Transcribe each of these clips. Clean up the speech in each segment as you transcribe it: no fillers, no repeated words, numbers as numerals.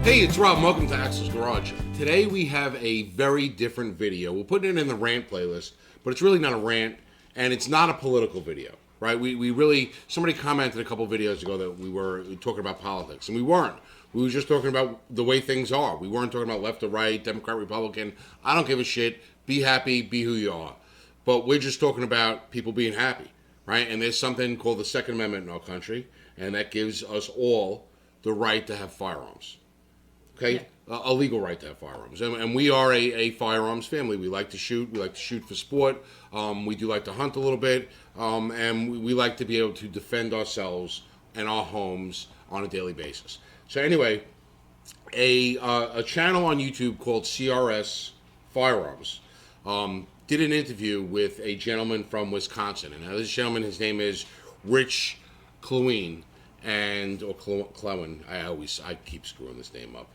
Hey, it's Rob. Welcome to Axel's Garage. Today we have a very different video. We'll put it in the rant playlist, but it's really not a rant, and it's not a political video, right? We really, somebody commented a couple videos ago that we were talking about politics, and we weren't. We were just talking about the way things are. We weren't talking about left or right, Democrat, Republican. I don't give a shit. Be happy, be who you are. But we're just talking about people being happy, right? And there's something called the Second Amendment in our country, and that gives us all the right to have firearms. Okay, yeah. A legal right to have firearms, and we are a firearms family. We like to shoot. We like to shoot for sport. We do like to hunt a little bit, and we like to be able to defend ourselves and our homes on a daily basis. So anyway, a channel on YouTube called CRS Firearms did an interview with a gentleman from Wisconsin, and now this gentleman, his name is Rich Clewien, or Clewien. I keep screwing this name up.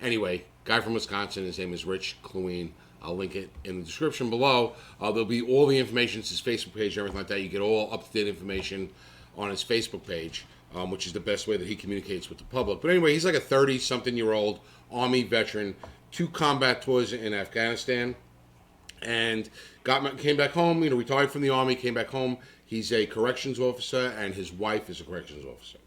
Anyway, guy from Wisconsin, his name is Rich Clewien. I'll link it in the description below. There'll be all the information, it's his Facebook page, everything like that. You get all up-to-date information on his Facebook page, which is the best way that he communicates with the public. But anyway, he's like a 30-something-year-old Army veteran, 2 combat tours in Afghanistan, and came back home, retired from the Army, came back home. He's a corrections officer, and his wife is a corrections officer.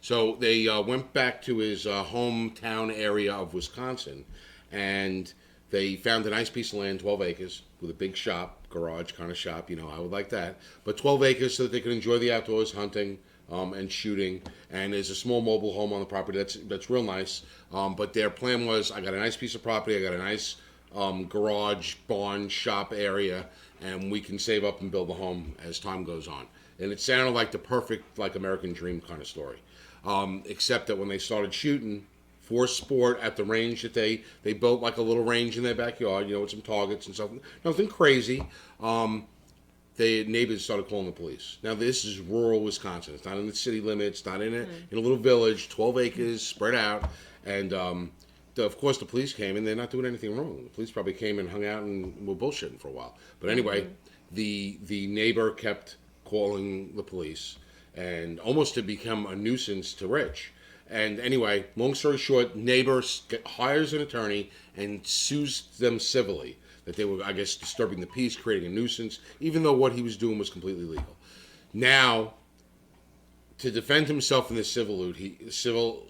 So they went back to his hometown area of Wisconsin, and they found a nice piece of land, 12 acres, with a big shop, garage kind of shop, I would like that. But 12 acres so that they could enjoy the outdoors, hunting and shooting. And there's a small mobile home on the property that's real nice. But their plan was, I got a nice piece of property, I got a nice garage, barn, shop area, and we can save up and build a home as time goes on. And it sounded like the perfect, American dream kind of story. Except that when they started shooting for sport at the range that they built like a little range in their backyard, with some targets and stuff, nothing crazy, the neighbors started calling the police. Now this is rural Wisconsin. It's not in the city limits, not in a little village, 12 acres spread out, and of course the police came, and they're not doing anything wrong. The police probably came and hung out and were bullshitting for a while. But anyway, the neighbor kept calling the police, and almost to become a nuisance to Rich. And anyway, long story short, neighbor hires an attorney and sues them civilly that they were, I guess, disturbing the peace, creating a nuisance, even though what he was doing was completely legal. Now, to defend himself in this civil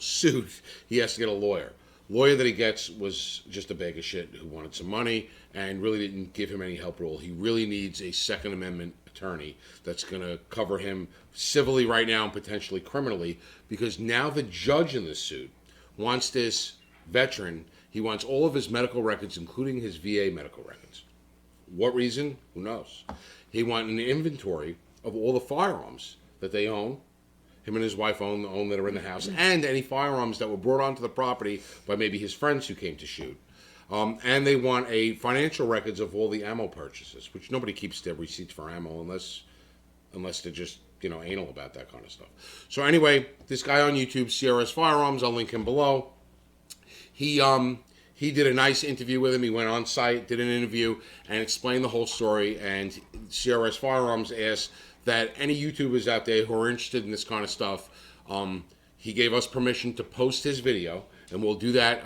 suit, he has to get a lawyer. Lawyer that he gets was just a bag of shit who wanted some money and really didn't give him any help at all. He really needs a Second Amendment attorney that's going to cover him civilly right now and potentially criminally, because now the judge in this suit wants this veteran, he wants all of his medical records, including his VA medical records. What reason? Who knows? He wants an inventory of all the firearms that they own, him and his wife own that are in the house, and any firearms that were brought onto the property by maybe his friends who came to shoot. And they want a financial records of all the ammo purchases, which nobody keeps their receipts for ammo unless they're just, anal about that kind of stuff. So anyway, this guy on YouTube, CRS Firearms, I'll link him below. He did a nice interview with him. He went on site, did an interview, and explained the whole story. And CRS Firearms asked that any YouTubers out there who are interested in this kind of stuff, he gave us permission to post his video, and we'll do that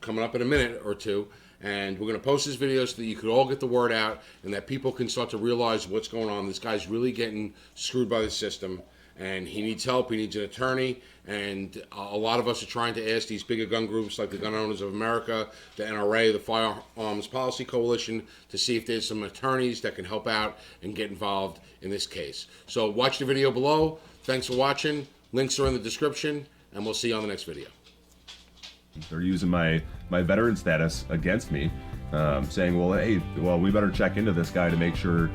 coming up in a minute or two. And we're going to post this video so that you could all get the word out and that people can start to realize what's going on. This guy's really getting screwed by the system, and he needs help. He needs an attorney. And a lot of us are trying to ask these bigger gun groups like the Gun Owners of America, the NRA, the Firearms Policy Coalition, to see if there's some attorneys that can help out and get involved in this case. So watch the video below. Thanks for watching. Links are in the description, and we'll see you on the next video. They're using my veteran status against me, saying, well, we better check into this guy to make sure,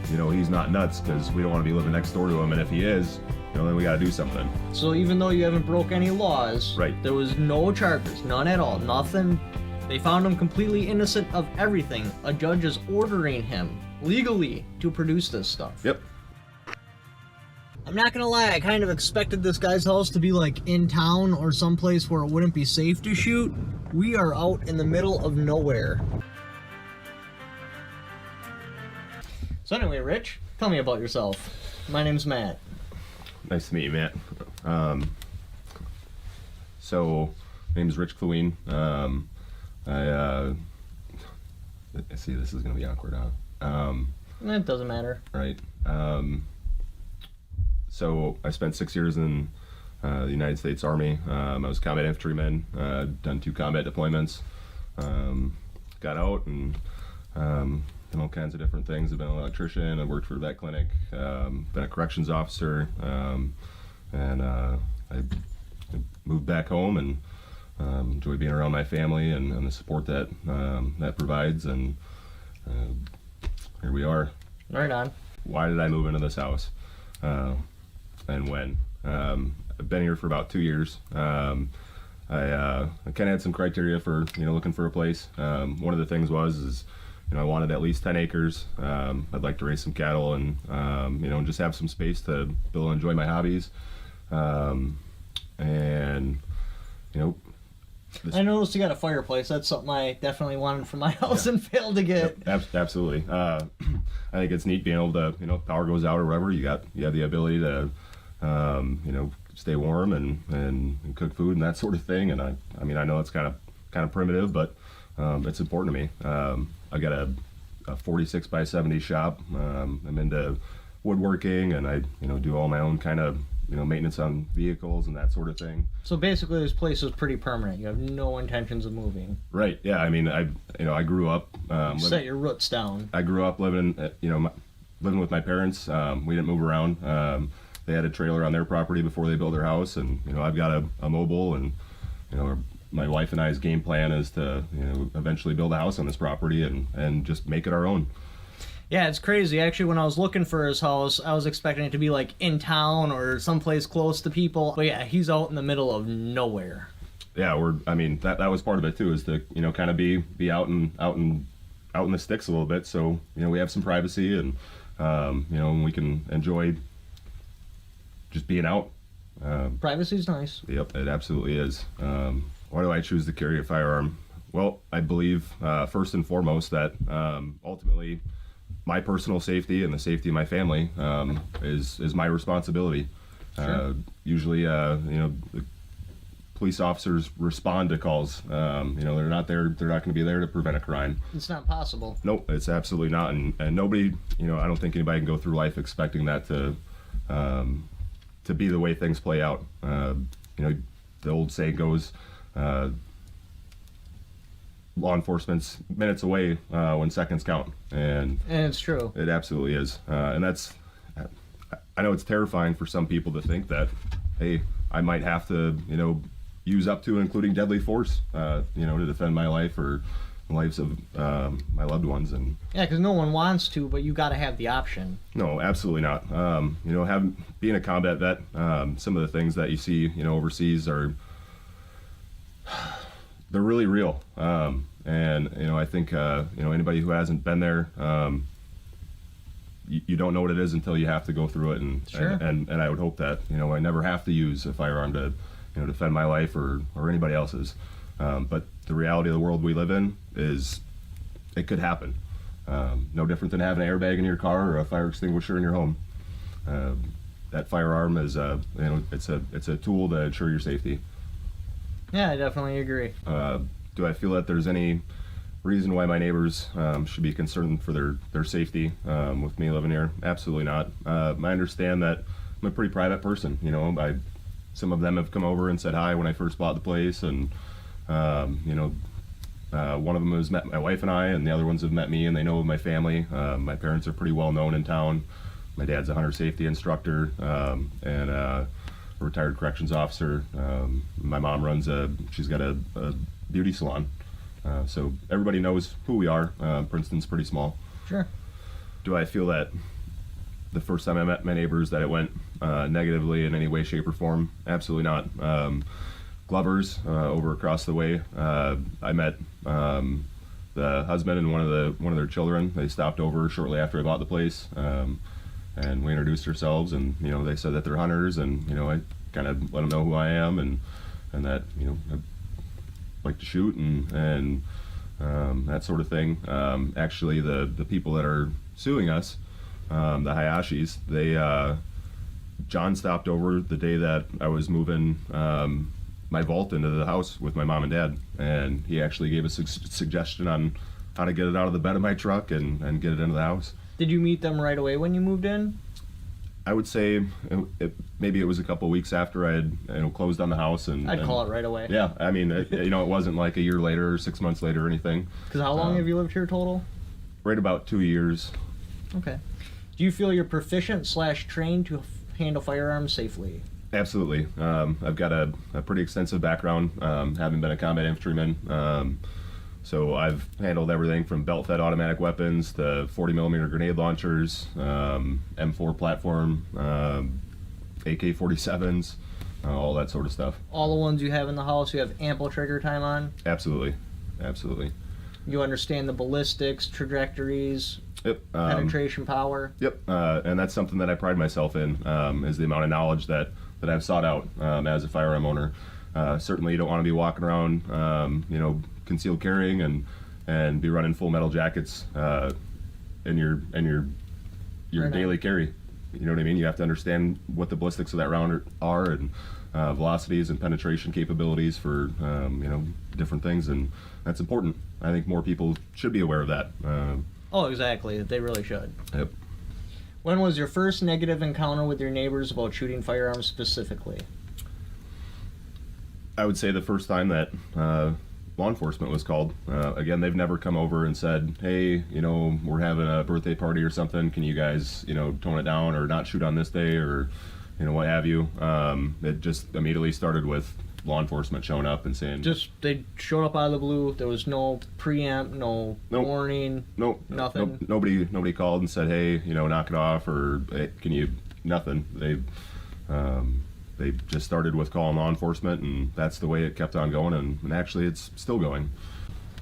he's not nuts, because we don't want to be living next door to him, and if he is, then we got to do something. So even though you haven't broke any laws, right? There was no charges, none at all, nothing. They found him completely innocent of everything. A judge is ordering him legally to produce this stuff. Yep. I'm not gonna lie, I kind of expected this guy's house to be like in town or someplace where it wouldn't be safe to shoot. We are out in the middle of nowhere. So anyway, Rich, tell me about yourself. My name's Matt. Nice to meet you, Matt. So name's Rich Clewien. I see this is gonna be awkward, huh? It doesn't matter. Right. So I spent 6 years in the United States Army. I was a combat infantryman. Done 2 combat deployments. Got out and done all kinds of different things. I've been an electrician. I've worked for a vet clinic. Been a corrections officer. And I moved back home and enjoy being around my family and the support that that provides. And here we are. Right on. Why did I move into this house? And when? I've been here for about 2 years. I kind of had some criteria for looking for a place. One of the things was I wanted at least 10 acres. I'd like to raise some cattle and just have some space to be able to enjoy my hobbies. And I noticed you got a fireplace. That's something I definitely wanted for my house and failed to get. Yep, absolutely. I think it's neat being able to, power goes out or whatever, you have the ability to, stay warm and cook food and that sort of thing. And I mean, I know it's kind of primitive, but it's important to me. I got a 46 by 70 shop. I'm into woodworking, and I, do all my own kind of, maintenance on vehicles and that sort of thing. So basically, this place is pretty permanent. You have no intentions of moving. Right. Yeah. I mean, I grew up. Set your roots down. I grew up living, living with my parents. We didn't move around. They had a trailer on their property before they built their house, and I've got a mobile, and my wife and I's game plan is to eventually build a house on this property and just make it our own. Yeah, it's crazy. Actually, when I was looking for his house, I was expecting it to be like in town or someplace close to people. But yeah, he's out in the middle of nowhere. Yeah, that was part of it too, is to kind of be out in the sticks a little bit, so we have some privacy and we can enjoy just being out. Privacy's nice. Yep, it absolutely is. Why do I choose to carry a firearm? Well, I believe first and foremost that ultimately my personal safety and the safety of my family is my responsibility. Sure. Usually, the police officers respond to calls. They're not there. They're not going to be there to prevent a crime. It's not possible. Nope, it's absolutely not. And nobody, I don't think anybody can go through life expecting that to be the way things play out. The old saying goes, law enforcement's minutes away when seconds count, and it's true. It absolutely is, and that's. I know it's terrifying for some people to think that, hey, I might have to, use up to and including deadly force, to defend my life or the lives of my loved ones. And yeah, because no one wants to, but you got to have the option. No, absolutely not. Being a combat vet, some of the things that you see, overseas are. They're really real, and I think anybody who hasn't been there, you don't know what it is until you have to go through it, and sure. and I would hope that I never have to use a firearm to defend my life or anybody else's. But the reality of the world we live in is it could happen. No different than having an airbag in your car or a fire extinguisher in your home. That firearm is it's a tool to ensure your safety. Yeah, I definitely agree. Do I feel that there's any reason why my neighbors should be concerned for their safety with me living here? Absolutely not. I understand that I'm a pretty private person. Some of them have come over and said hi when I first bought the place, and one of them has met my wife and I, and the other ones have met me, and they know of my family. My parents are pretty well known in town. My dad's a hunter safety instructor, and a retired corrections officer. My mom she's got a beauty salon. So everybody knows who we are. Princeton's pretty small. Sure. Do I feel that the first time I met my neighbors that it went negatively in any way, shape, or form? Absolutely not. Glover's over across the way. I met the husband and one of their children. They stopped over shortly after I bought the place. And we introduced ourselves, and they said that they're hunters, and I kind of let them know who I am, and that I like to shoot and that sort of thing. Actually, the people that are suing us, the Hayashis, John stopped over the day that I was moving my vault into the house with my mom and dad, and he actually gave a suggestion on how to get it out of the bed of my truck and get it into the house. Did you meet them right away when you moved in? I would say maybe it was a couple of weeks after I had closed on the house, and I'd call it right away. Yeah, I mean, it wasn't like a year later or 6 months later or anything. Because how long have you lived here total? Right about 2 years. Okay. Do you feel you're proficient / trained to handle firearms safely? Absolutely. I've got a pretty extensive background, having been a combat infantryman. So I've handled everything from belt-fed automatic weapons to 40mm grenade launchers, M4 platform, AK-47s, all that sort of stuff. All the ones you have in the house, you have ample trigger time on? Absolutely. Absolutely. You understand the ballistics, trajectories, Yep. penetration power? Yep. And that's something that I pride myself in, is the amount of knowledge that I've sought out as a firearm owner. Certainly you don't want to be walking around, concealed carrying and be running full metal jackets in your Right daily on. carry. You know what I mean? You have to understand what the ballistics of that round are and velocities and penetration capabilities for different things, and that's important. I think more people should be aware of that. Oh, exactly. They really should. Yep. When was your first negative encounter with your neighbors about shooting firearms specifically? I would say the first time that law enforcement was called. Again, they've never come over and said, hey, we're having a birthday party or something. Can you guys, tone it down or not shoot on this day or, what have you. It just immediately started with law enforcement showing up and saying... Just, they showed up out of the blue. There was no preamp, no Nope. warning, Nope. nothing. Nope. Nobody called and said, hey, knock it off or hey, can you... Nothing. They just started with calling law enforcement, and that's the way it kept on going, and actually it's still going.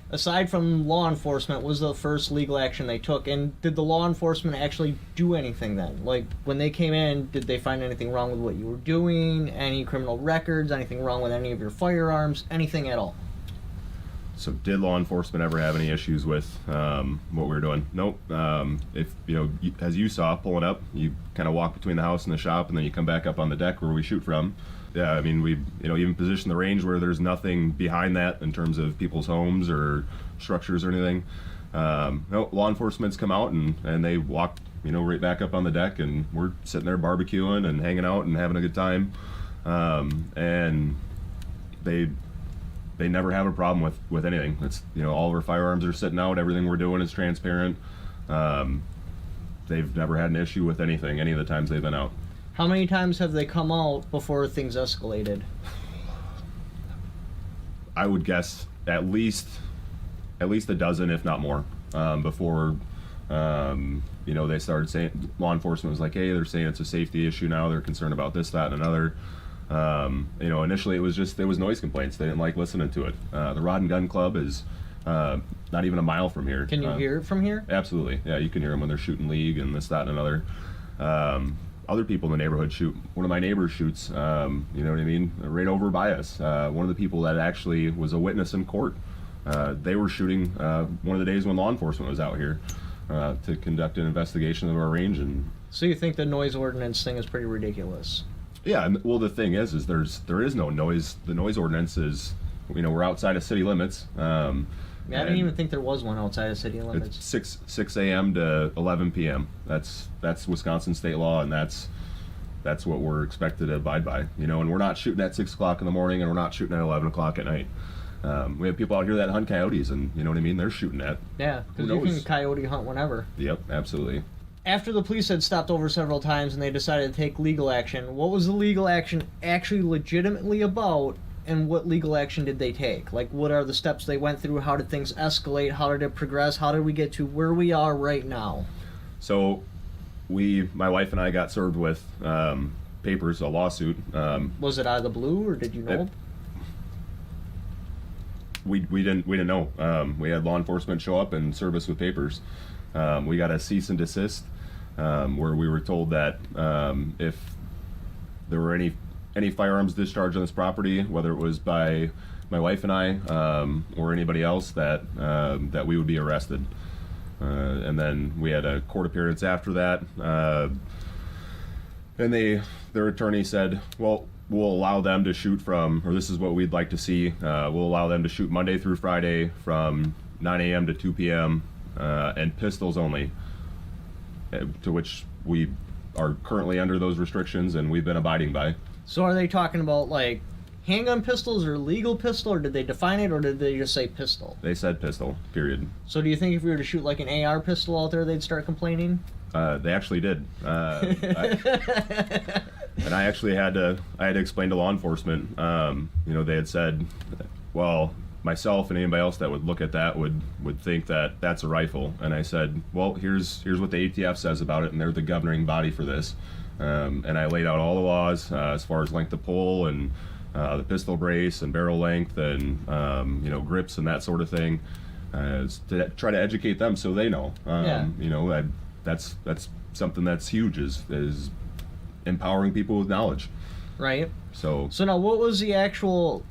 Aside from law enforcement, what was the first legal action they took? And did the law enforcement actually do anything then? Like, when they came in, did they find anything wrong with what you were doing? Any criminal records? Anything wrong with any of your firearms? Anything at all? So did law enforcement ever have any issues with what we were doing? Nope. If as you saw pulling up, you kind of walk between the house and the shop, and then you come back up on the deck where we shoot from. Yeah, I mean we even position the range where there's nothing behind that in terms of people's homes or structures or anything. No, law enforcement's come out and they walk right back up on the deck, and we're sitting there barbecuing and hanging out and having a good time, and they never have a problem with anything. It's all of our firearms are sitting out. Everything we're doing is transparent. They've never had an issue with anything any of the times they've been out. How many times have they come out before things escalated? I would guess at least a dozen, if not more, before they started saying, law enforcement was like, hey, they're saying it's a safety issue now. They're concerned about this, that, and another. Initially it was noise complaints. They didn't like listening to it. The Rod and Gun Club is not even a mile from here. Can you hear it from here? Absolutely. Yeah, you can hear them when they're shooting league and this, that, and another. Other people in the neighborhood shoot. One of my neighbors shoots, right over by us. One of the people that actually was a witness in court. They were shooting one of the days when law enforcement was out here to conduct an investigation of our range. And So you think the noise ordinance thing is pretty ridiculous? yeah, well, the thing is there is no noise. The noise ordinance is, we're outside of city limits. I didn't even think there was one outside of city limits. It's 6 a.m. to 11 p.m. That's Wisconsin state law, and that's what we're expected to abide by. And we're not shooting at 6 o'clock in the morning, and we're not shooting at 11 o'clock at night. We have people out here that hunt coyotes, and you know what I mean. They're shooting at. Yeah, because Who you can knows? coyote hunt whenever. Yep, absolutely. After the police had stopped over several times and they decided to take legal action, what was the legal action actually legitimately about, and what legal action did they take? Like, what are the steps they went through? How did things escalate? How did it progress? How did we get to where we are right now? So, my wife and I got served with papers, a lawsuit. Was it out of the blue, or did you know? We didn't know. We had law enforcement show up and serve us with papers. We got a cease and desist, where we were told that if there were any firearms discharged on this property, whether it was by my wife and I or anybody else, that we would be arrested. And then we had a court appearance after that, and their attorney said, well, we'll allow them to shoot from, or this is what we'd like to see. We'll allow them to shoot Monday through Friday from 9 a.m. to 2 p.m. And pistols only, to which we are currently under those restrictions and we've been abiding by. So are they talking about like handgun pistols or legal pistol, or did they define it, or did they just say pistol? They said pistol, period. So do you think if we were to shoot like an AR pistol out there, they'd start complaining? They actually did. And I actually had to explain to law enforcement, they had said, well, myself and anybody else that would look at that would think that that's a rifle. And I said, well, here's what the ATF says about it, and they're the governing body for this. And I laid out all the laws as far as length of pull and the pistol brace and barrel length and grips and that sort of thing, to try to educate them so they know. That's something that's huge is empowering people with knowledge. Right. So now, what was the actual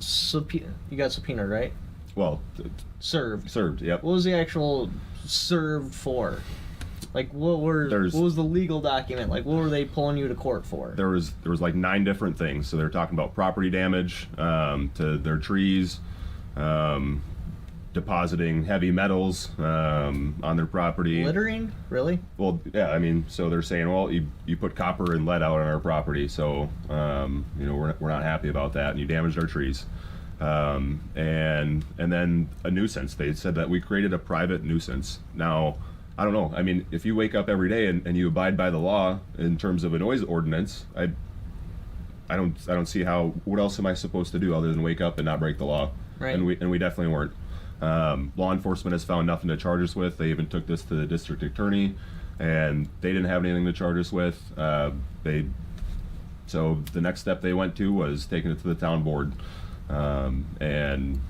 you got subpoenaed, right? Well, served. Yep. What was the actual served for? Like, what was the legal document? Like, what were they pulling you to court for? There was like 9 different things. So they're talking about property damage to their trees, depositing heavy metals on their property. Littering? Really? Well, yeah. I mean, so they're saying, well, you put copper and lead out on our property, so we're not happy about that, and you damaged our trees. And then a nuisance. They said that we created a private nuisance. Now, I don't know. I mean, if you wake up every day and you abide by the law in terms of a noise ordinance, I don't see what else am I supposed to do other than wake up and not break the law? Right. And we definitely weren't. Law enforcement has found nothing to charge us with. They even took this to the district attorney, and they didn't have anything to charge us with. So the next step they went to was taking it to the town board, and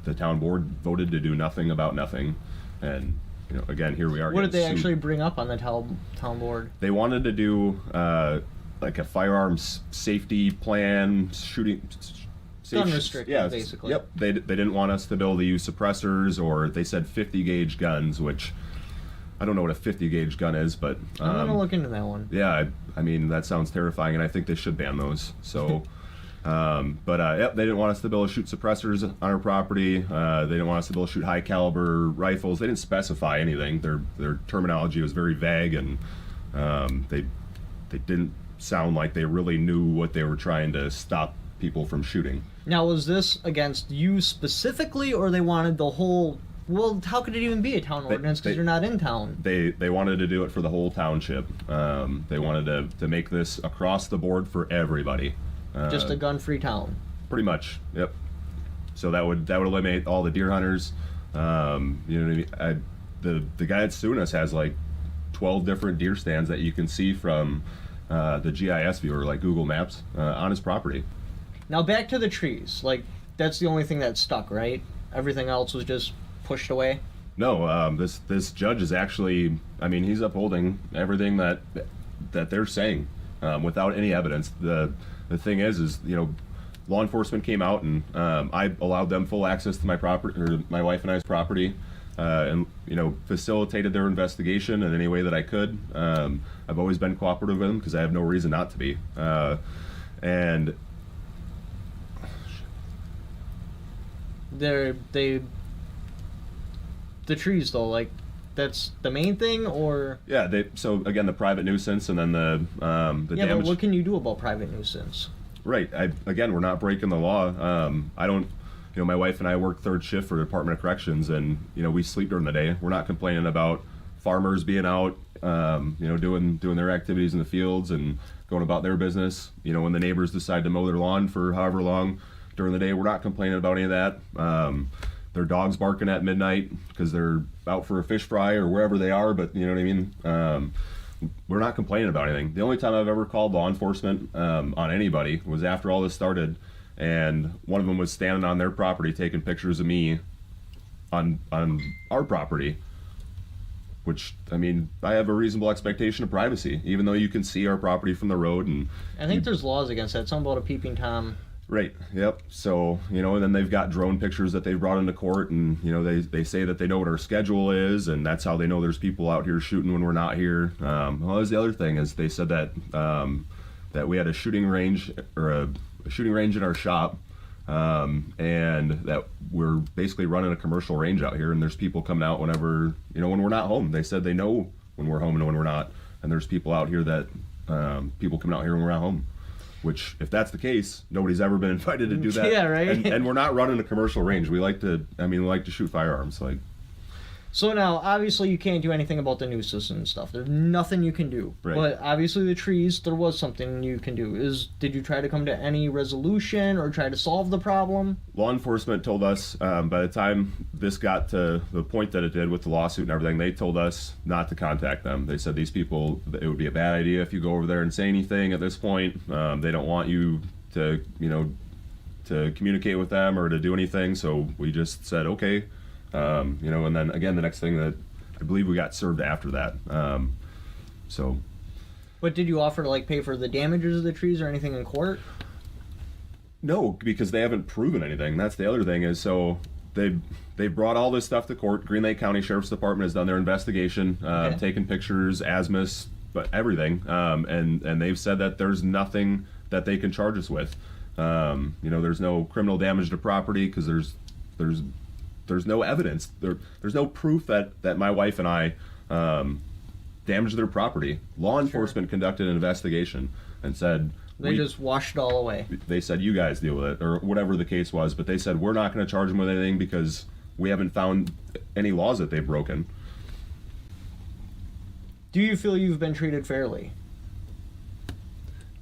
the town board voted to do nothing about nothing. And again, here we are. What did they sued. actually bring up on the town board? They wanted to do like a firearms safety plan, shooting. Gun restricted, basically. Yep. They didn't want us to be able to use suppressors, or they said 50 gauge guns, which I don't know what a 50 gauge gun is, but I'm gonna look into that one. Yeah, I mean that sounds terrifying, and I think they should ban those. So, yep, they didn't want us to be able to shoot suppressors on our property. They didn't want us to be able to shoot high caliber rifles. They didn't specify anything. Their terminology was very vague, and they didn't sound like they really knew what they were trying to stop people from shooting. Now, was this against you specifically, or they wanted the whole? Well, how could it even be a town ordinance because you're not in town? They wanted to do it for the whole township. They wanted to make this across the board for everybody. Just a gun-free town. Pretty much. Yep. So that would eliminate all the deer hunters. You know what I mean? The guy that's suing us has like 12 different deer stands that you can see from the GIS viewer, like Google Maps, on his property. Now back to the trees. Like, that's the only thing that stuck, right? Everything else was just pushed away? No, this judge is actually, I mean, he's upholding everything that they're saying without any evidence. The thing is law enforcement came out and I allowed them full access to my property, or my wife and I's property, and facilitated their investigation in any way that I could. I've always been cooperative with them because I have no reason not to be. And the trees though, like, that's the main thing, or? Yeah, so again, the private nuisance, and then the damage. Yeah, but what can you do about private nuisance? Right. Again, we're not breaking the law. I don't. My wife and I work third shift for the Department of Corrections, and we sleep during the day. We're not complaining about farmers being out, doing their activities in the fields and going about their business. When the neighbors decide to mow their lawn for however long during the day, we're not complaining about any of that. Their dogs barking at midnight because they're out for a fish fry or wherever they are, but you know what I mean? We're not complaining about anything. The only time I've ever called law enforcement on anybody was after all this started, and one of them was standing on their property taking pictures of me on our property, which, I mean, I have a reasonable expectation of privacy, even though you can see our property from the road. And I think there's laws against that. Something about a peeping Tom. Right. Yep. So, and then they've got drone pictures that they've brought into court, and they say that they know what our schedule is, and that's how they know there's people out here shooting when we're not here. Well, that's the other thing is they said that that we had a shooting range or a shooting range in our shop, and that we're basically running a commercial range out here, and there's people coming out whenever, when we're not home. They said they know when we're home and when we're not, and there's people out here that people coming out here when we're not home. Which, if that's the case, nobody's ever been invited to do that. Yeah, right. And we're not running a commercial range. We like to shoot firearms. Like, So now, obviously, you can't do anything about the nuisance and stuff. There's nothing you can do. Right. But obviously, the trees, there was something you can do. Did you try to come to any resolution or try to solve the problem? law enforcement told us, by the time this got to the point that it did with the lawsuit and everything, they told us not to contact them. They said these people, it would be a bad idea if you go over there and say anything at this point. They don't want you to, to communicate with them or to do anything. So we just said, okay. And then again, the next thing that I believe we got served after that. So. But did you offer to pay for the damages of the trees or anything in court? No, because they haven't proven anything. That's the other thing is, so they brought all this stuff to court. Green Lake County Sheriff's Department has done their investigation, taken pictures, azimuths, but everything. And they've said that there's nothing that they can charge us with. There's no criminal damage to property because there's no evidence. There's no proof that my wife and I damaged their property. Law enforcement conducted an investigation and said They just washed it all away. They said you guys deal with it or whatever the case was, but they said we're not going to charge them with anything because we haven't found any laws that they've broken. Do you feel you've been treated fairly?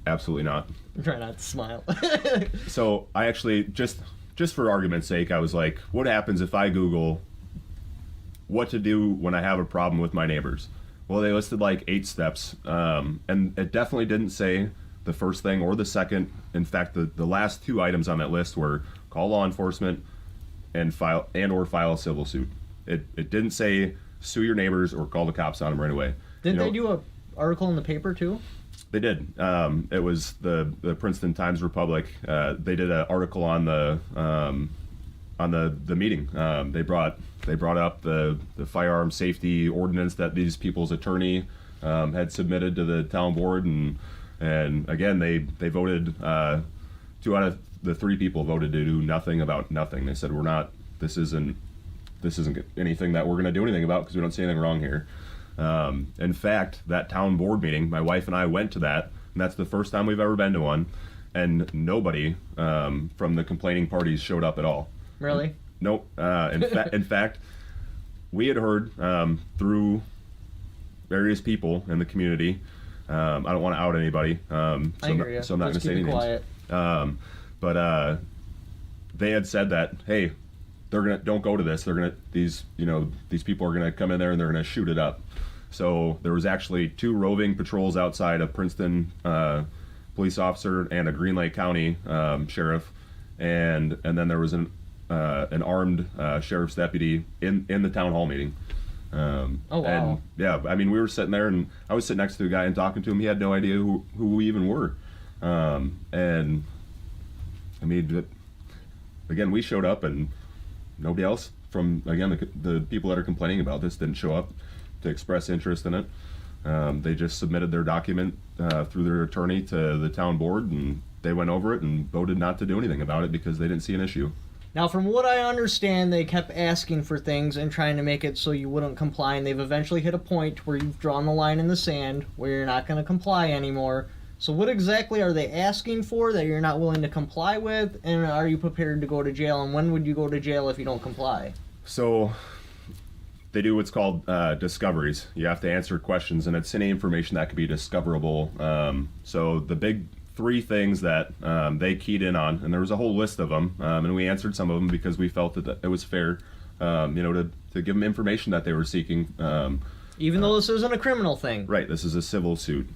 Absolutely not. Try not to smile. So I actually just for argument's sake, I was like, what happens if I Google what to do when I have a problem with my neighbors? Well, they listed 8 steps, and it definitely didn't say the first thing or the second. In fact, the last 2 items on that list were call law enforcement and file a civil suit. It didn't say sue your neighbors or call the cops on them right away. Didn't they do a article in the paper too? They did. It was the Princeton Times Republic. They did an article on the meeting. They brought up the firearm safety ordinance that these people's attorney had submitted to the town board, and again they voted. 2 out of the 3 people voted to do nothing about nothing. They said this isn't anything that we're going to do anything about because we don't see anything wrong here. In fact, that town board meeting, my wife and I went to that, and that's the first time we've ever been to one, and nobody from the complaining parties showed up at all. Really? Nope. In fact, we had heard through various people in the community. I don't want to out anybody, so I'm not going to say any names. But they had said that, hey, don't go to this. These people are gonna come in there and they're gonna shoot it up. So there was actually 2 roving patrols outside, a Princeton police officer and a Green Lake County sheriff, and then there was an armed sheriff's deputy in the town hall meeting. Oh wow! And yeah, I mean, we were sitting there, and I was sitting next to a guy and talking to him. He had no idea who we even were, and I mean, again, we showed up and nobody else from, again, the people that are complaining about this didn't show up to express interest in it. They just submitted their document through their attorney to the town board, and they went over it and voted not to do anything about it because they didn't see an issue. Now, from what I understand, they kept asking for things and trying to make it so you wouldn't comply, and they've eventually hit a point where you've drawn the line in the sand where you're not going to comply anymore. So what exactly are they asking for that you're not willing to comply with, and are you prepared to go to jail, and when would you go to jail if you don't comply? So they do what's called discoveries. You have to answer questions, and it's any information that could be discoverable. So the big 3 things that they keyed in on, and there was a whole list of them, and we answered some of them because we felt that it was fair, to give them information that they were seeking. Even though this isn't a criminal thing. Right, this is a civil suit.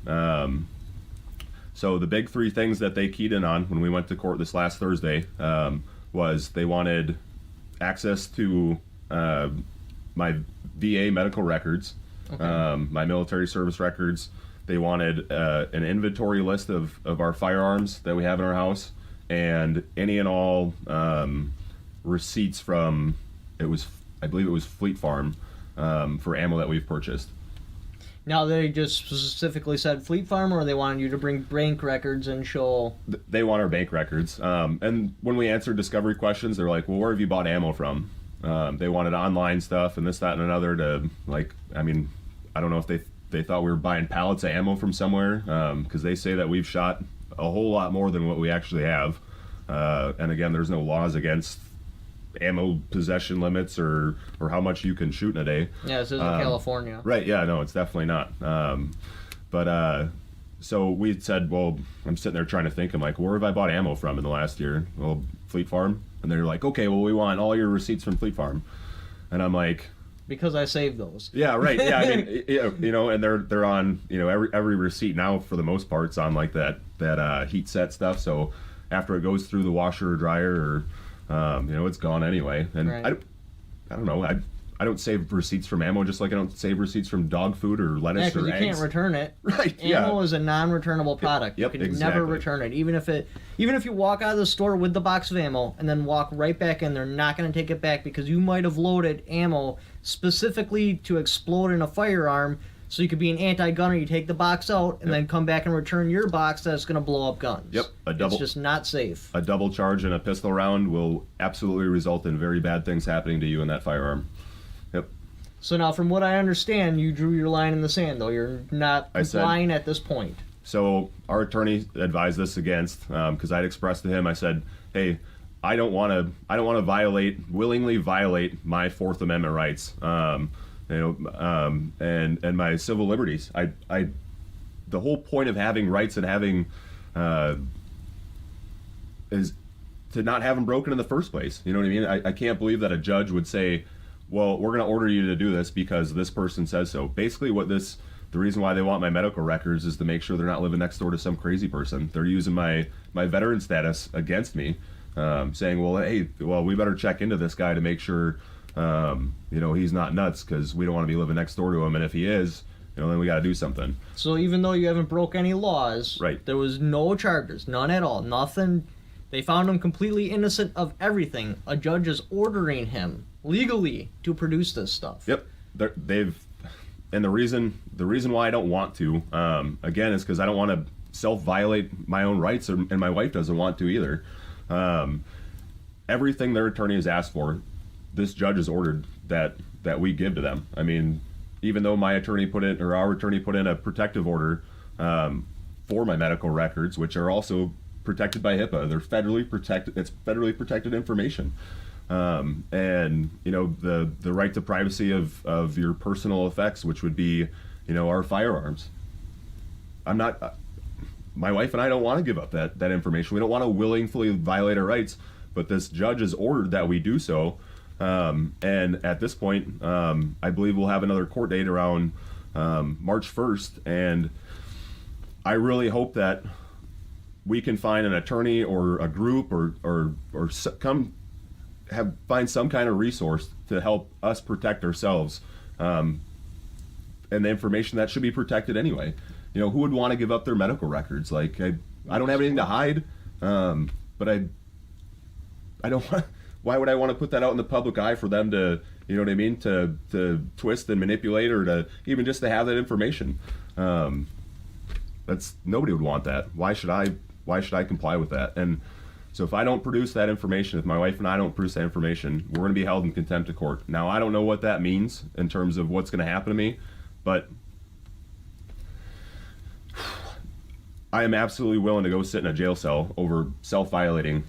So the big 3 things that they keyed in on when we went to court this last Thursday was they wanted access to my VA medical records, my military service records. They wanted an inventory list of our firearms that we have in our house, and any and all receipts from, I believe it was Fleet Farm, for ammo that we've purchased. Now, they just specifically said Fleet Farm, or they wanted you to bring bank records and show... They want our bank records. And when we answered discovery questions, they're like, well, where have you bought ammo from? They wanted online stuff and this, that, and another to, like, I mean, I don't know if they thought we were buying pallets of ammo from somewhere, because they say that we've shot a whole lot more than what we actually have. And again, there's no laws against ammo possession limits or how much you can shoot in a day. Yeah, this isn't California. Right, yeah, no, it's definitely not. So we said, well, I'm sitting there trying to think, I'm like, where have I bought ammo from in the last year? Well, Fleet Farm. And they're like, okay, well, we want all your receipts from Fleet Farm. And I'm like... Because I saved those. Yeah, right, yeah, I mean, you know, and they're on, you know, every receipt now, for the most part, it's on like that heat set stuff, so after it goes through the washer or dryer, or, you know, it's gone anyway. And right. I don't know, I don't save receipts from ammo, just like I don't save receipts from dog food or lettuce or eggs. Yeah, because you can't return it. Right, Ammo is a non-returnable product. Yep, you can exactly. never return it. Even if you walk out of the store with the box of ammo and then walk right back in, they're not going to take it back, because you might have loaded ammo specifically to explode in a firearm, so you could be an anti-gunner. You take the box out and then come back and return your box that's going to blow up guns. Yep, it's just not safe. A double charge in a pistol round will absolutely result in very bad things happening to you in that firearm. Yep. So now, from what I understand, you drew your line in the sand, though. You're not lying at this point. So our attorney advised us against, because I'd expressed to him, I said, hey, I don't want to willingly violate my Fourth Amendment rights, and my civil liberties. The whole point of having rights and having is to not have them broken in the first place. You know what I mean? I can't believe that a judge would say, well, we're going to order you to do this because this person says so. Basically, the reason why they want my medical records is to make sure they're not living next door to some crazy person. They're using my veteran status against me, saying, well, hey, we better check into this guy to make sure, he's not nuts, because we don't want to be living next door to him. And if he is, then we got to do something. So even though you haven't broke any laws, right, there was no charges, none at all, nothing. They found him completely innocent of everything. A judge is ordering him legally to produce this stuff. Yep, and the reason why I don't want to, again, is because I don't want to self-violate my own rights, and my wife doesn't want to either. Everything their attorney has asked for, this judge has ordered that we give to them. I mean, even though our attorney put in a protective order for my medical records, which are also protected by HIPAA. They're federally protected. It's federally protected information. And the right to privacy of your personal effects, which would be, our firearms. My wife and I don't want to give up that information. We don't want to willingly violate our rights, but this judge has ordered that we do so. And at this point, I believe we'll have another court date around March 1st, and I really hope that we can find an attorney or a group or find some kind of resource to help us protect ourselves, and the information that should be protected anyway. Who would want to give up their medical records? Like, I don't have anything to hide, but I don't want. Why would I want to put that out in the public eye for them to, to twist and manipulate, or to even just to have that information? Nobody would want that. Why should I comply with that? And so if I don't produce that information, if my wife and I don't produce that information, we're going to be held in contempt of court. Now, I don't know what that means in terms of what's going to happen to me, but I am absolutely willing to go sit in a jail cell over self-violating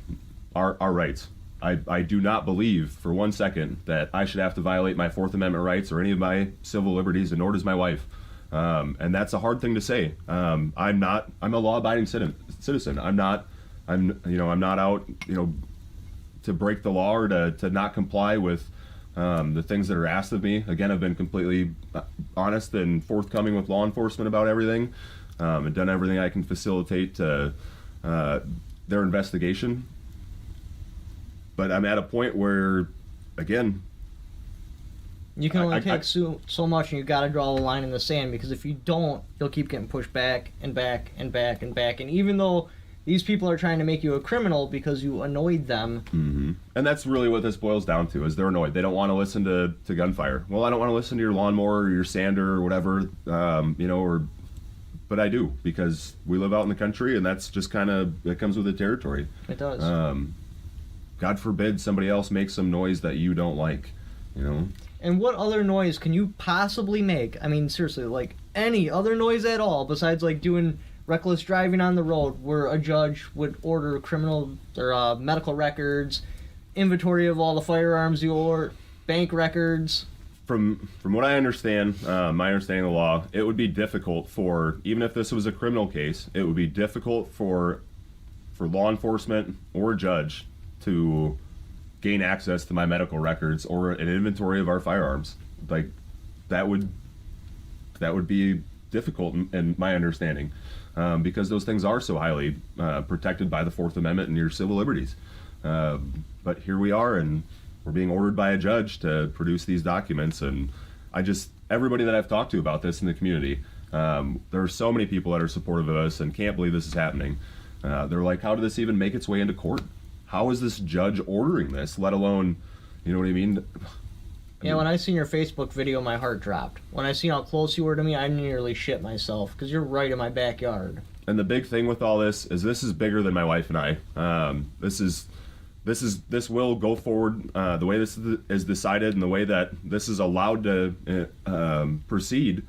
our rights. I do not believe for one second that I should have to violate my Fourth Amendment rights or any of my civil liberties, and nor does my wife. And that's a hard thing to say. I'm a law-abiding citizen. I'm not out, to break the law or to not comply with the things that are asked of me. Again, I've been completely honest and forthcoming with law enforcement about everything, and done everything I can facilitate their investigation. But I'm at a point where, again, you can only take so much, and you got to draw the line in the sand, because if you don't, you'll keep getting pushed back and back and back and back. And even though These people are trying to make you a criminal because you annoyed them. Mm-hmm. And that's really what this boils down to, is they're annoyed. They don't want to listen to gunfire. Well, I don't want to listen to your lawnmower or your sander or whatever, but I do, because we live out in the country, and that's just kind of, it comes with the territory. It does. God forbid somebody else makes some noise that you don't like, And what other noise can you possibly make? I mean, seriously, like any other noise at all besides like doing reckless driving on the road, where a judge would order criminal or medical records, inventory of all the firearms you own, bank records. From what I understand, my understanding of the law, it would be difficult for, even if this was a criminal case, it would be difficult for law enforcement or a judge to gain access to my medical records or an inventory of our firearms. Like, that would be difficult in my understanding, because those things are so highly protected by the Fourth Amendment and your civil liberties. But here we are, and we're being ordered by a judge to produce these documents, and everybody that I've talked to about this in the community, there are so many people that are supportive of us and can't believe this is happening. They're like, how did this even make its way into court? How is this judge ordering this, let alone, you know what I mean? Yeah, when I seen your Facebook video, my heart dropped. When I seen how close you were to me, I nearly shit myself, because you're right in my backyard. And the big thing with all this is bigger than my wife and I. This will go forward the way this is decided, and the way that this is allowed to proceed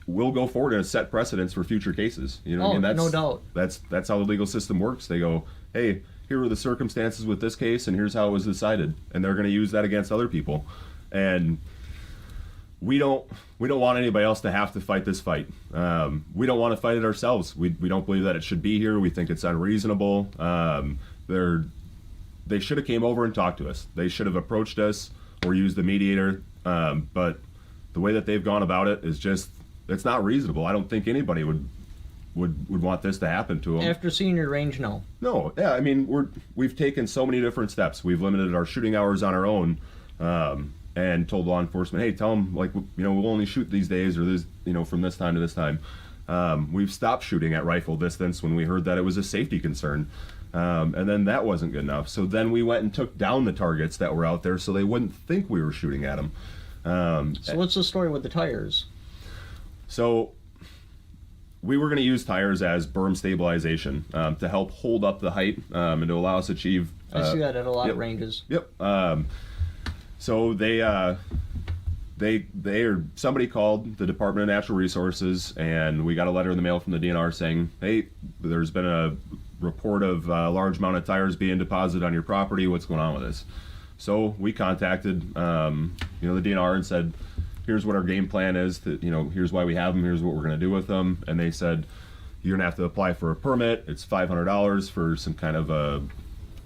will go forward and set precedents for future cases. You know what I mean? No doubt. That's how the legal system works. They go, hey, here are the circumstances with this case, and here's how it was decided, and they're going to use that against other people. And we don't want anybody else to have to fight this fight. We don't want to fight it ourselves. We don't believe that it should be here. We think it's unreasonable. They should have came over and talked to us. They should have approached us or used a mediator. But the way that they've gone about it is just, it's not reasonable. I don't think anybody would want this to happen to them. After seeing your range, no. No, yeah, I mean, we've taken so many different steps. We've limited our shooting hours on our own, and told law enforcement, hey, tell them, like, we'll only shoot these days, or this, from this time to this time. We've stopped shooting at rifle distance when we heard that it was a safety concern. And then that wasn't good enough. So then we went and took down the targets that were out there so they wouldn't think we were shooting at them. So what's the story with the tires? So we were going to use tires as berm stabilization to help hold up the height and to allow us to achieve. I see that at a lot of ranges. Yep. So somebody called the Department of Natural Resources, and we got a letter in the mail from the DNR saying, hey, there's been a report of a large amount of tires being deposited on your property. What's going on with this? So we contacted the DNR and said, here's what our game plan is. Here's why we have them. Here's what we're going to do with them. And they said, you're going to have to apply for a permit. It's $500 for some kind of a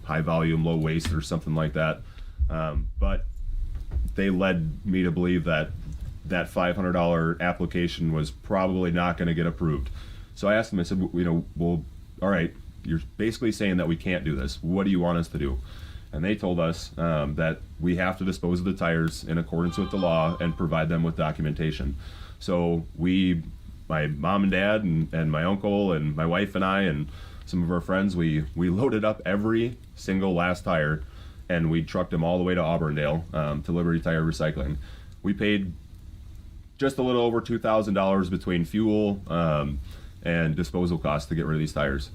high volume, low waste or something like that. But they led me to believe that $500 application was probably not going to get approved. So I asked them, I said, well, all right, you're basically saying that we can't do this. What do you want us to do? And they told us that we have to dispose of the tires in accordance with the law and provide them with documentation. So my mom and dad and my uncle and my wife and I and some of our friends, we loaded up every single last tire, and we trucked them all the way to Auburndale to Liberty Tire Recycling. We paid just a little over $2,000 between fuel and disposal costs to get rid of these tires.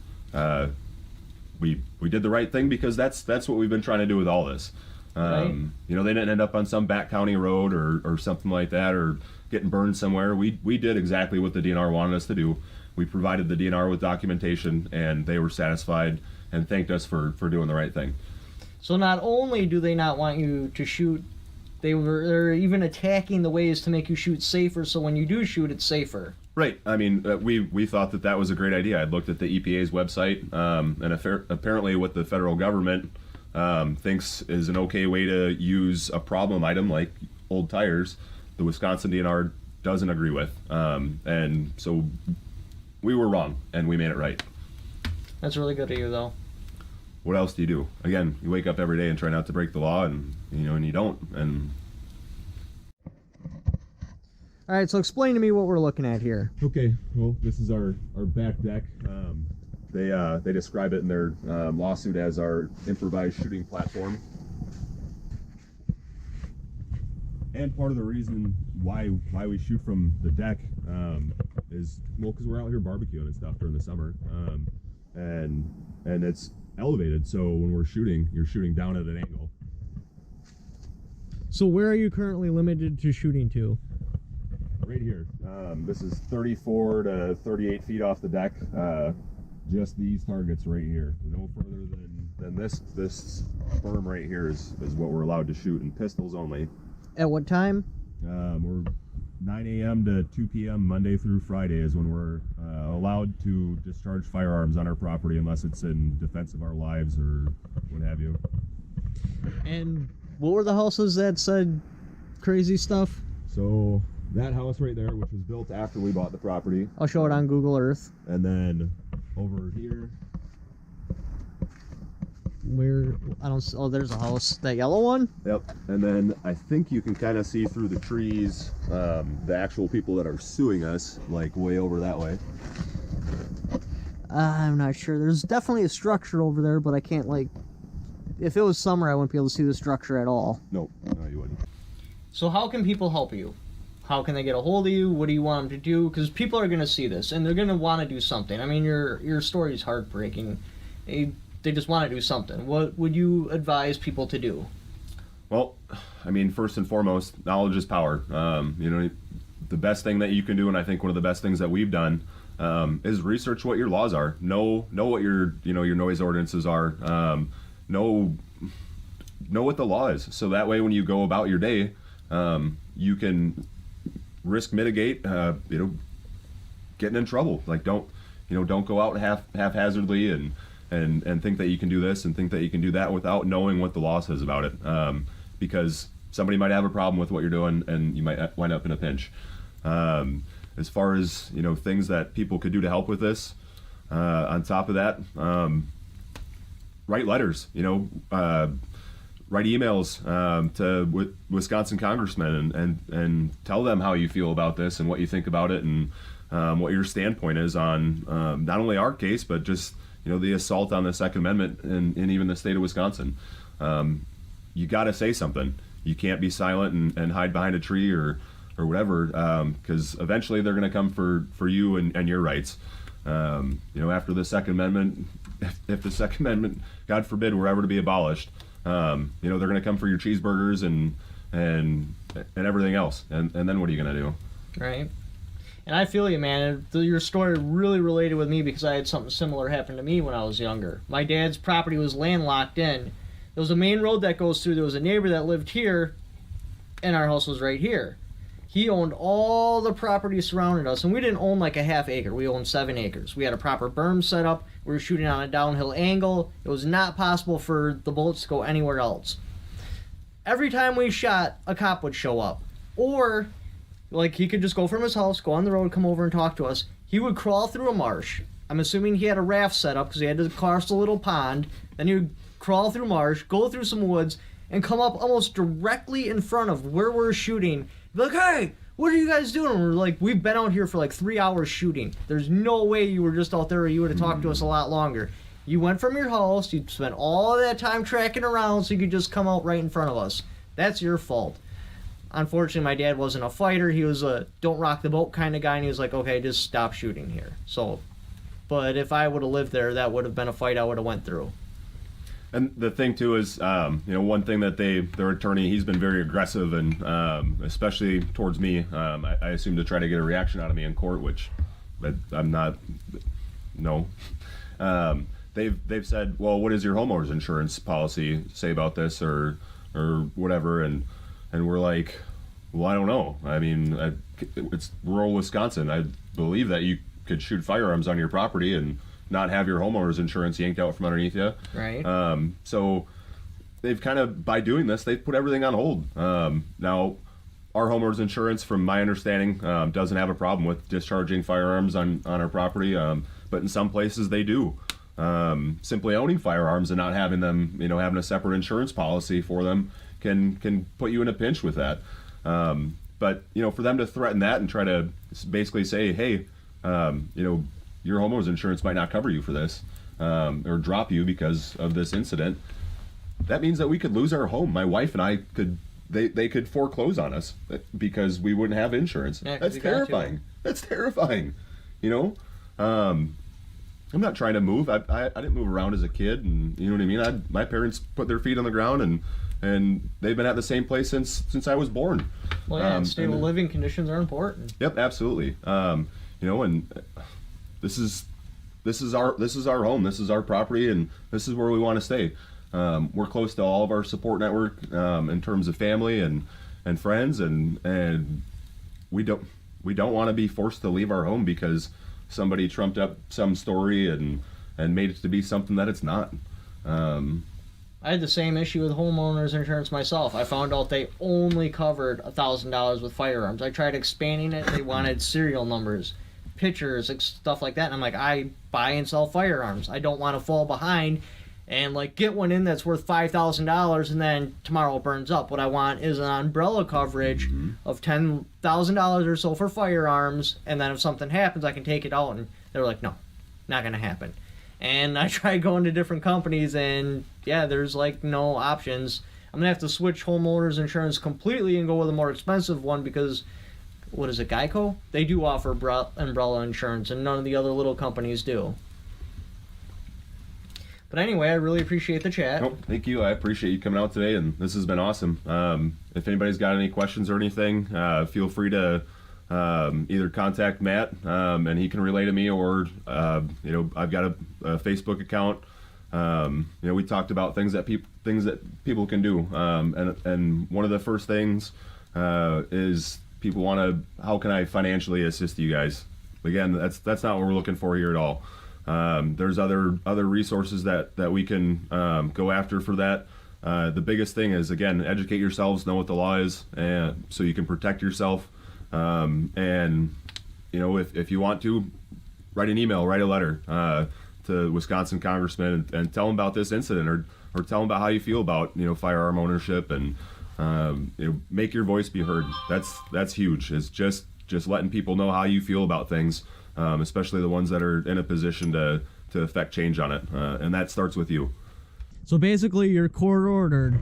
We did the right thing because that's what we've been trying to do with all this. Right. They didn't end up on some back county road or something like that, or getting burned somewhere. We did exactly what the DNR wanted us to do. We provided the DNR with documentation, and they were satisfied and thanked us for doing the right thing. So not only do they not want you to shoot, they're even attacking the ways to make you shoot safer, so when you do shoot, it's safer. Right. I mean, we thought that was a great idea. I'd looked at the EPA's website, and apparently what the federal government thinks is an okay way to use a problem item like old tires, the Wisconsin DNR doesn't agree with. And so we were wrong, and we made it right. That's really good of you, though. What else do you do? Again, you wake up every day and try not to break the law, and you don't. And all right, so explain to me what we're looking at here. Okay, well, this is our back deck. They describe it in their lawsuit as our improvised shooting platform. And part of the reason why we shoot from the deck is, well, because we're out here barbecuing and stuff during the summer, and it's elevated, so when we're shooting, you're shooting down at an angle. So where are you currently limited to shooting to? Right here. This is 34 to 38 feet off the deck. Just these targets right here. No further than this berm right here is what we're allowed to shoot, and pistols only. At what time? We're 9 a.m. to 2 p.m. Monday through Friday is when we're allowed to discharge firearms on our property, unless it's in defense of our lives or what have you. And what were the houses that said crazy stuff? So that house right there, which was built after we bought the property. I'll show it on Google Earth. And then over here. Where I don't. Oh, there's a house. That yellow one. Yep. And then I think you can kind of see through the trees the actual people that are suing us, like way over that way. I'm not sure. There's definitely a structure over there, but I can't, like, if it was summer, I wouldn't be able to see the structure at all. Nope. No, you wouldn't. So how can people help you? How can they get a hold of you? What do you want them to do? Because people are going to see this, and they're going to want to do something. I mean, your story is heartbreaking. They just want to do something. What would you advise people to do? Well, I mean, first and foremost, knowledge is power. You know, the best thing that you can do, and I think one of the best things that we've done, is research what your laws are. Know what your noise ordinances are. Know what the law is. So that way, when you go about your day, you can risk mitigate. Getting in trouble. Like don't go out haphazardly and think that you can do this and think that you can do that without knowing what the law says about it, because somebody might have a problem with what you're doing and you might wind up in a pinch. As far as things that people could do to help with this, on top of that, write letters, write emails to Wisconsin congressmen and tell them how you feel about this and what you think about it, and what your standpoint is on not only our case but just the assault on the Second Amendment in even the state of Wisconsin. You got to say something. You can't be silent and hide behind a tree or whatever, because eventually they're going to come for you and your rights. After the Second Amendment, if the Second Amendment, God forbid, were ever to be abolished, they're going to come for your cheeseburgers and everything else. And then what are you going to do? Right. And I feel you, man. Your story really related with me because I had something similar happen to me when I was younger. My dad's property was landlocked in. There was a main road that goes through. There was a neighbor that lived here, and our house was right here. He owned all the property surrounding us, and we didn't own like a half acre. We owned 7 acres. We had a proper berm set up. We were shooting on a downhill angle. It was not possible for the bullets to go anywhere else. Every time we shot, a cop would show up. Or like he could just go from his house, go on the road, come over and talk to us. He would crawl through a marsh. I'm assuming he had a raft set up because he had to cross a little pond. Then he would crawl through marsh, go through some woods, and come up almost directly in front of where we're shooting. Be like, hey, what are you guys doing? And we're like, we've been out here for like 3 hours shooting. There's no way you were just out there or you would have talked to us a lot longer. You went from your house, you spent all of that time tracking around so you could just come out right in front of us. That's your fault. Unfortunately, my dad wasn't a fighter. He was a don't rock the boat kind of guy, and he was like, okay, just stop shooting here. So, but if I would have lived there, that would have been a fight I would have went through. And the thing too is, one thing that their attorney, he's been very aggressive, and especially towards me. I assume to try to get a reaction out of me in court, which I'm not. No. They've said, well, what does your homeowner's insurance policy say about this, or whatever, and we're like, well, I don't know. I mean, it's rural Wisconsin. I believe that you could shoot firearms on your property and not have your homeowner's insurance yanked out from underneath you. Right. So they've kind of, by doing this, they've put everything on hold. Now, our homeowner's insurance, from my understanding, doesn't have a problem with discharging firearms on our property, but in some places they do. Simply owning firearms and not having them, having a separate insurance policy for them can put you in a pinch with that. But for them to threaten that and try to basically say, hey, your homeowner's insurance might not cover you for this, or drop you because of this incident. That means that we could lose our home. My wife and I could, they could foreclose on us because we wouldn't have insurance. Yeah, that's terrifying. That's terrifying. You know, I'm not trying to move. I didn't move around as a kid, and you know what I mean. My parents put their feet on the ground, and they've been at the same place since I was born. Well, yeah, and stable living conditions are important. Yep, absolutely. You know, and this is our home. This is our property, and this is where we want to stay. We're close to all of our support network in terms of family and friends, and we don't want to be forced to leave our home because somebody trumped up some story and made it to be something that it's not. I had the same issue with homeowners insurance myself. I found out they only covered $1,000 with firearms. I tried expanding it. They wanted serial numbers, pictures, stuff like that. And I'm like, I buy and sell firearms. I don't want to fall behind and like get one in that's worth $5,000 and then tomorrow it burns up. What I want is an umbrella coverage of $10,000 or so for firearms, and then if something happens, I can take it out. And they're like, no, not gonna happen. And I tried going to different companies, and yeah, there's like no options. I'm gonna have to switch homeowners insurance completely and go with a more expensive one because, what is it, Geico? They do offer umbrella insurance, and none of the other little companies do. But anyway, I really appreciate the chat. Nope, thank you. I appreciate you coming out today, and this has been awesome. If anybody's got any questions or anything, feel free to either contact Matt, and he can relay to me, or you know, I've got a Facebook account. You know, we talked about things that people can do, and one of the first things is people want to, how can I financially assist you guys? Again, that's not what we're looking for here at all. There's other resources that we can go after for that. The biggest thing is, again, educate yourselves, know what the law is, and so you can protect yourself. And you know, if you want to, write an email, write a letter to Wisconsin congressman and tell them about this incident, or tell them about how you feel about, you know, firearm ownership, and you know, make your voice be heard. That's huge. It's just letting people know how you feel about things. Especially the ones that are in a position to affect change on it. And that starts with you. So basically, you're court ordered.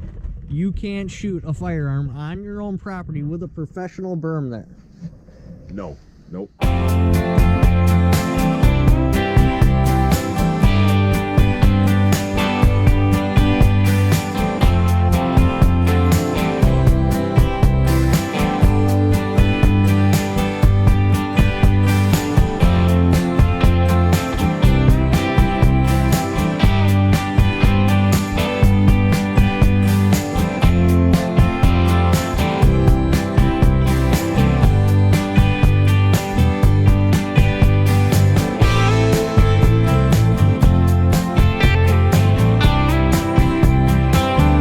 You can't shoot a firearm on your own property with a professional berm there. No. Nope.